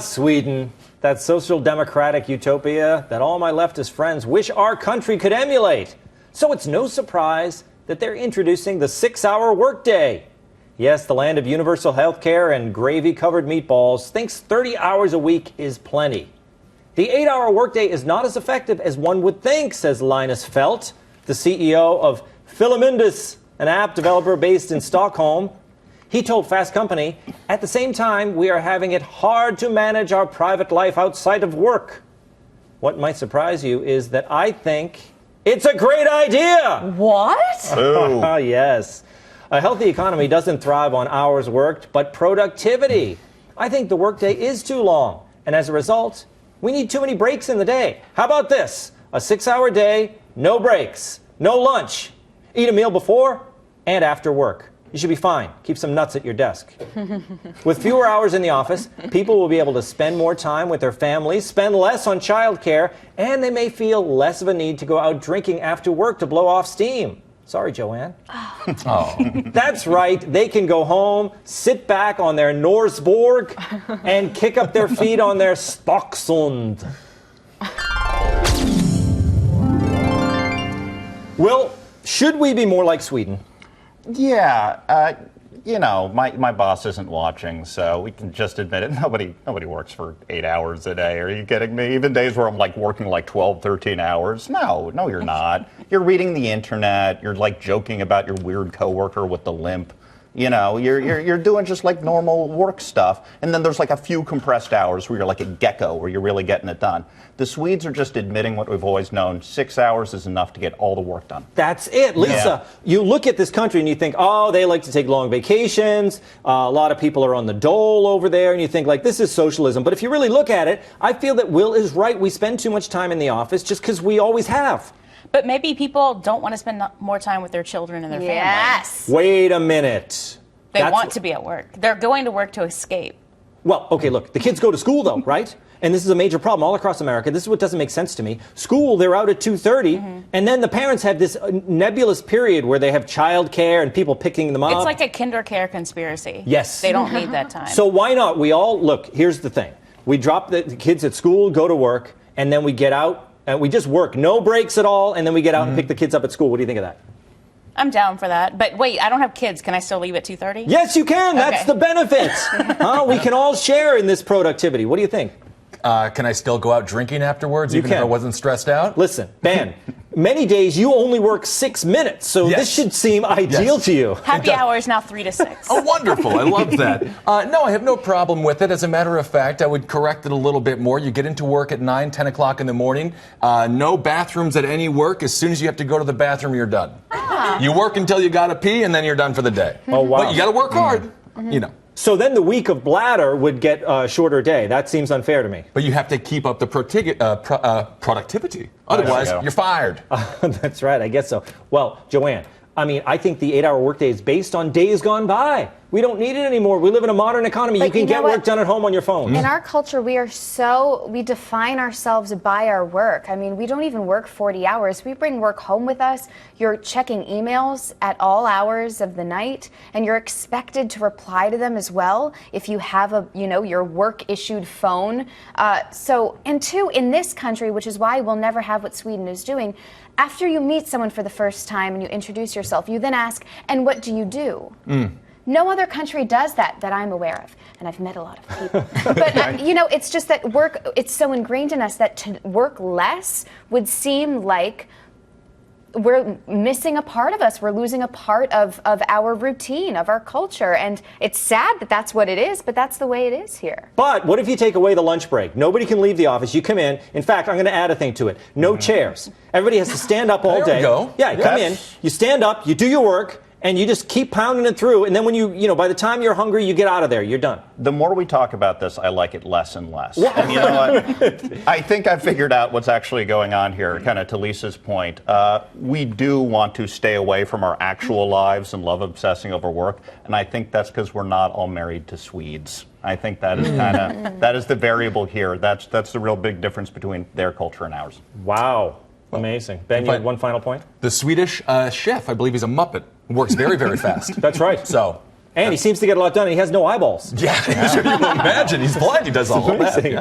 Sweden. That social democratic utopia that all my leftist friends wish our country could emulate. So it's no surprise that they're introducing the 6-hour workday. Yes, the land of universal health care and gravy-covered meatballs thinks 30 hours a week is plenty. The 8-hour workday is not as effective as one would think, says Linus Felt, the CEO of Filamindus, an app developer based in Stockholm. He told Fast Company, at the same time, we are having it hard to manage our private life outside of work. What might surprise you is that I think it's a great idea. What? Oh, yes. A healthy economy doesn't thrive on hours worked, but productivity. I think the workday is too long, and as a result, we need too many breaks in the day. How about this? A 6-hour day, no breaks, no lunch. Eat a meal before and after work. You should be fine. Keep some nuts at your desk. With fewer hours in the office, people will be able to spend more time with their families, spend less on childcare, and they may feel less of a need to go out drinking after work to blow off steam. Sorry, Joanne. Oh. That's right. They can go home, sit back on their Norsborg, and kick up their feet on their Stocksund. Well, should we be more like Sweden? Yeah, my boss isn't watching, so we can just admit it. Nobody works for 8 hours a day. Are you kidding me? Even days where I'm working 12, 13 hours. No, you're not. You're reading the internet. You're joking about your weird coworker with the limp. You're doing just normal work stuff. And then there's a few compressed hours where you're like a gecko, where you're really getting it done. The Swedes are just admitting what we've always known. 6 hours is enough to get all the work done. That's it. Lisa, You look at this country and you think, oh, they like to take long vacations. A lot of people are on the dole over there. And you think, this is socialism. But if you really look at it, I feel that Will is right. We spend too much time in the office just because we always have. But maybe people don't want to spend more time with their children and their family. Yes. Wait a minute. They want to be at work. They're going to work to escape. Well, okay, look, the kids go to school, though, right? And this is a major problem all across America. This is what doesn't make sense to me. School, they're out at 2:30, and then the parents have this nebulous period where they have childcare and people picking them up. It's like a kinder care conspiracy. Yes. They don't need that time. So why not? Look, here's the thing. We drop the kids at school, go to work, and then we get out, and we just work. No breaks at all, and then we get out and pick the kids up at school. What do you think of that? I'm down for that. But wait, I don't have kids. Can I still leave at 2:30? Yes, you can. That's Okay. the benefit. We can all share in this productivity. What do you think? Can I still go out drinking afterwards, even if I wasn't stressed out? Listen, Ben, many days you only work 6 minutes, so this should seem ideal to you. Happy hour is now 3 to 6. Oh, wonderful. I love that. No, I have no problem with it. As a matter of fact, I would correct it a little bit more. You get into work at 9, 10 o'clock in the morning. No bathrooms at any work. As soon as you have to go to the bathroom, you're done. You work until you got to pee, and then you're done for the day. Oh, wow. But you got to work hard, So then the week of bladder would get a shorter day. That seems unfair to me. But you have to keep up the productivity. Otherwise, you're fired. That's right, I guess so. Well, Joanne, I think the 8-hour workday is based on days gone by. We don't need it anymore. We live in a modern economy. You can get work done at home on your phone. In our culture, we define ourselves by our work. We don't even work 40 hours. We bring work home with us. You're checking emails at all hours of the night, and you're expected to reply to them as well if you have your work-issued phone. And two, in this country, which is why we'll never have what Sweden is doing, after you meet someone for the first time and you introduce yourself, you then ask, and what do you do? No other country does that I'm aware of. And I've met a lot of people. But, it's just that it's so ingrained in us that to work less would seem like we're missing a part of us. We're losing a part of our routine, of our culture. And it's sad that that's what it is, but that's the way it is here. But what if you take away the lunch break? Nobody can leave the office. You come in. In fact, I'm going to add a thing to it. No chairs. Everybody has to stand up all day. There we go. Yeah, you come in, you stand up, you do your work, and you just keep pounding it through. And then when by the time you're hungry, you get out of there. You're done. The more we talk about this, I like it less and less. And you know what? I think I've figured out what's actually going on here, kind of to Lisa's point. We do want to stay away from our actual lives and love obsessing over work. And I think that's because we're not all married to Swedes. I think that is that is the variable here. That's the real big difference between their culture and ours. Wow. Amazing. Ben, you had one final point? The Swedish chef, I believe he's a Muppet, works very, very fast. That's right. So And he seems to get a lot done, and he has no eyeballs. Yeah, you imagine. He's blind. He does all of that. Amazing.